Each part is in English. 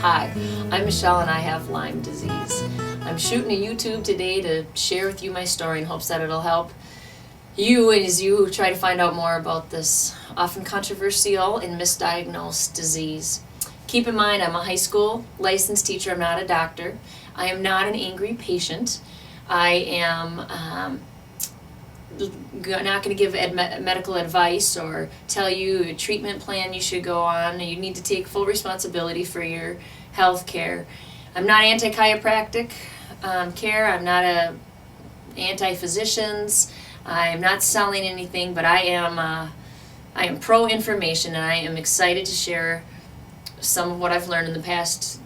Hi, I'm Michelle and I have Lyme disease. I'm shooting a YouTube today to share with you my story in hopes that it'll help you as you try to find out more about this often controversial and misdiagnosed disease. Keep in mind, I'm a high school licensed teacher. I'm not a doctor. I am not an angry patient. I am not going to give medical advice or tell you a treatment plan you should go on. You need to take full responsibility for your health care. I'm not anti-chiropractic care. I'm not anti-physicians. I'm not selling anything, but I am pro-information, and I am excited to share some of what I've learned in the past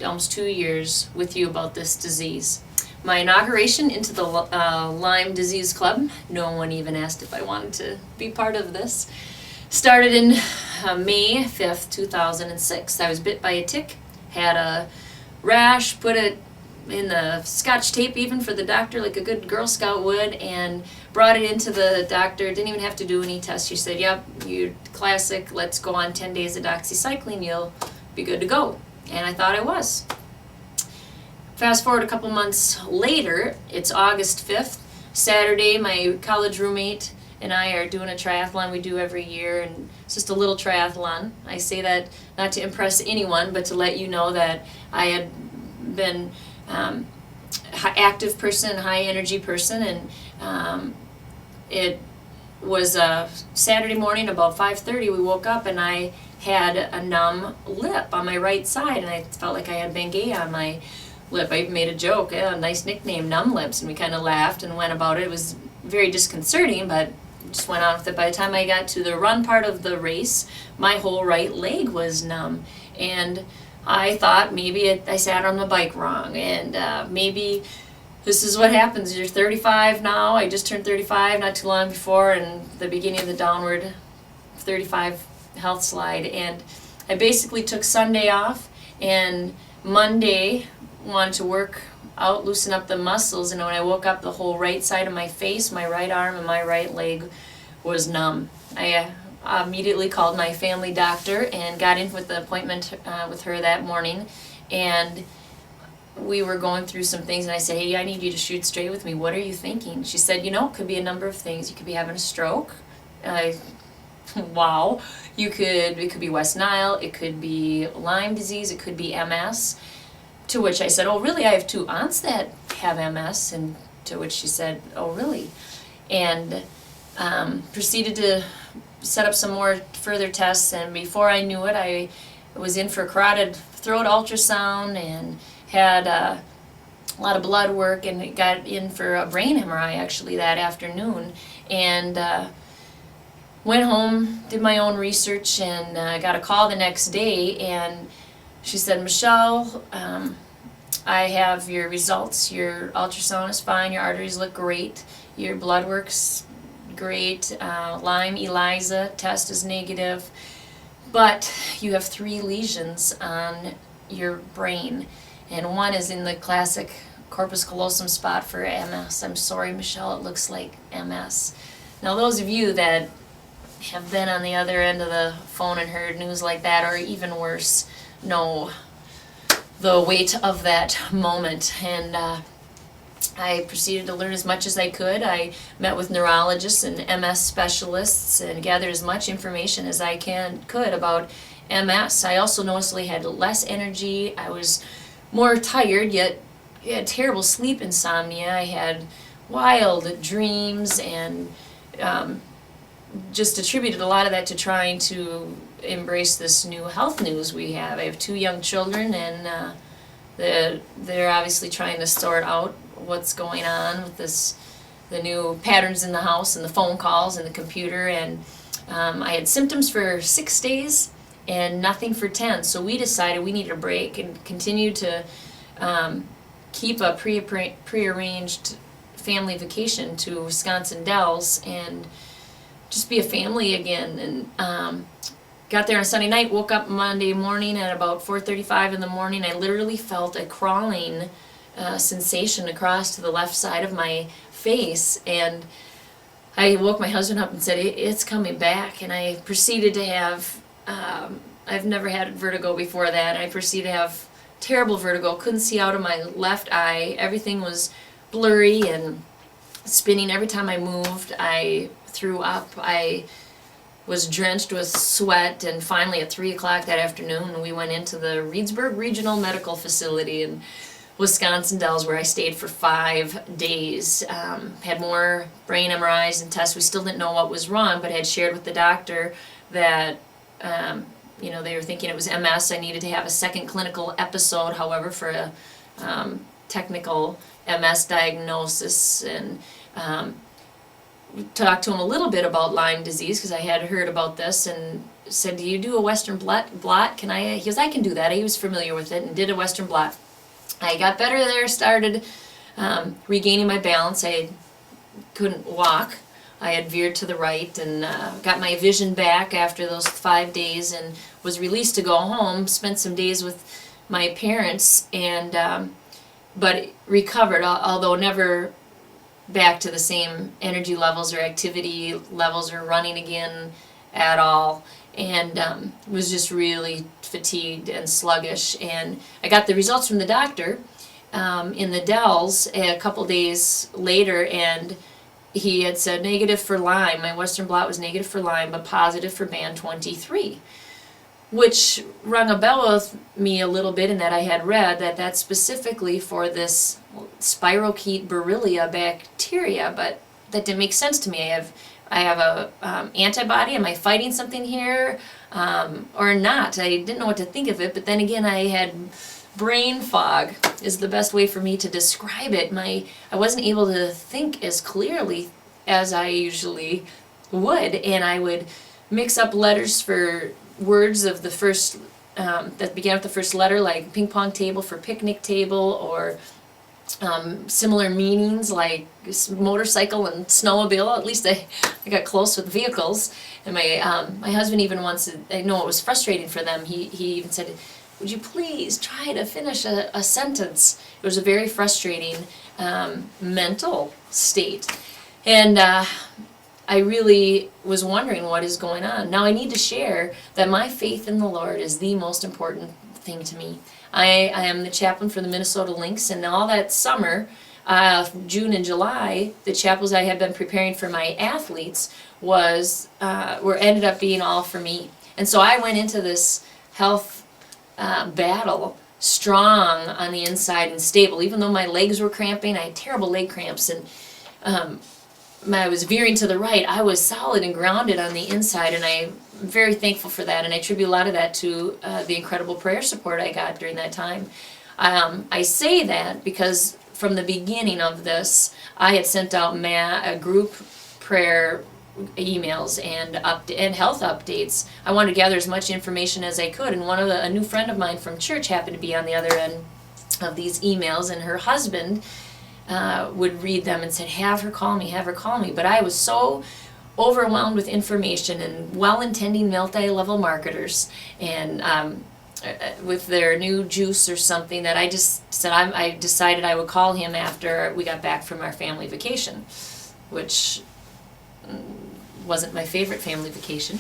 almost 2 years with you about this disease. My inauguration into the Lyme Disease Club, no one even asked if I wanted to be part of this, started in May 5th, 2006. I was bit by a tick, had a rash, put it in the Scotch tape even for the doctor like a good Girl Scout would, and brought it into the doctor. Didn't even have to do any tests. She said, yep, you're classic, let's go on 10 days of doxycycline, you'll be good to go. And I thought I was. Fast forward a couple months later, it's August 5th, Saturday, my college roommate and I are doing a triathlon we do every year, and it's just a little triathlon. I say that not to impress anyone, but to let you know that I had been active person, high energy person, and it was a Saturday morning about 5:30. We woke up and I had a numb lip on my right side, and I felt like I had Bengay on my lip. I even made a joke, a nice nickname, Numb Lips, and we kind of laughed and went about it. It was very disconcerting, but just went on with it. By the time I got to the run part of the race, my whole right leg was numb, and I thought maybe I sat on the bike wrong, and maybe this is what happens. You're 35 now. I just turned 35 not too long before, and the beginning of the downward 35 health slide. And I basically took Sunday off, and Monday wanted to work out, loosen up the muscles, and when I woke up, the whole right side of my face, my right arm, and my right leg was numb. I immediately called my family doctor and got in with the appointment with her that morning, and we were going through some things, and I said, hey, I need you to shoot straight with me. What are you thinking? She said, it could be a number of things. You could be having a stroke. Wow. It could be West Nile, it could be Lyme disease, it could be MS. To which I said, oh, really? I have 2 aunts that have MS. And to which she said, oh, really? And proceeded to set up some more further tests. And before I knew it, I was in for carotid throat ultrasound and had a lot of blood work, and got in for a brain MRI actually that afternoon. And went home, did my own research, and got a call the next day, and she said, Michelle, I have your results. Your ultrasound is fine, your arteries look great, your blood work's great, Lyme ELISA test is negative, but you have 3 lesions on your brain, and one is in the classic corpus callosum spot for MS. I'm sorry, Michelle, it looks like MS. Now, those of you that have been on the other end of the phone and heard news like that, or even worse, know the weight of that moment. And I proceeded to learn as much as I could. I met with neurologists and MS specialists and gathered as much information as I could about MS. I also noticeably had less energy. I was more tired, yet had terrible sleep insomnia. I had wild dreams, and just attributed a lot of that to trying to embrace this new health news we have. I have 2 young children, and they're obviously trying to sort out what's going on with the new patterns in the house and the phone calls and the computer. And I had symptoms for 6 days and nothing for 10. So we decided we needed a break and continue to keep a prearranged family vacation to Wisconsin Dells and just be a family again. And got there on a Sunday night, woke up Monday morning at about 4:35 in the morning. I literally felt a crawling sensation across to the left side of my face, and I woke my husband up and said, it's coming back. And I proceeded to have I've never had vertigo before that, and I proceeded to have terrible vertigo. Couldn't see out of my left eye. Everything was blurry and spinning. Every time I moved, I threw up. I was drenched with sweat, and finally at 3 o'clock that afternoon, we went into the Reedsburg Regional Medical Facility in Wisconsin Dells, where I stayed for 5 days. Had more brain MRIs and tests. We still didn't know what was wrong, but had shared with the doctor that they were thinking it was MS. I needed to have a second clinical episode, however, for a technical MS diagnosis, and talked to him a little bit about Lyme disease because I had heard about this, and said, "Do you do a Western blot? Can I?" He goes, "I can do that." He was familiar with it and did a Western blot. I got better there, started regaining my balance. I couldn't walk. I had veered to the right, and got my vision back after those 5 days, and was released to go home. Spent some days with my parents, and but recovered, although never back to the same energy levels or activity levels or running again at all, and was just really fatigued and sluggish. And I got the results from the doctor in the Dells a couple days later, and he had said negative for Lyme. My Western blot was negative for Lyme, but positive for band 23, which rung a bell with me a little bit, in that I had read that that's specifically for this spirochete borrelia bacteria, but that didn't make sense to me. I have a antibody. Am I fighting something here or not? I didn't know what to think of it, but then again, I had brain fog is the best way for me to describe it. I wasn't able to think as clearly as I usually would, and I would mix up letters for words of the first that began with the first letter, like ping pong table for picnic table, or similar meanings like motorcycle and snowmobile. At least I got close with vehicles. And my husband even once, I know it was frustrating for them, he even said, "Would you please try to finish a sentence?" It was a very frustrating mental state. And I really was wondering what is going on. Now I need to share that my faith in the Lord is the most important thing to me. I am the chaplain for the Minnesota Lynx, and all that summer, June and July, the chapels I had been preparing for my athletes were ended up being all for me. And so I went into this health battle strong on the inside and stable. Even though my legs were cramping, I had terrible leg cramps, and I was veering to the right, I was solid and grounded on the inside, and I'm very thankful for that, and I attribute a lot of that to the incredible prayer support I got during that time. I say that because from the beginning of this, I had sent out group prayer emails and health updates. I wanted to gather as much information as I could, and a new friend of mine from church happened to be on the other end of these emails, and her husband would read them and said, have her call me. But I was so overwhelmed with information and well-intending multi-level marketers and with their new juice or something, that I just said I decided I would call him after we got back from our family vacation, which wasn't my favorite family vacation.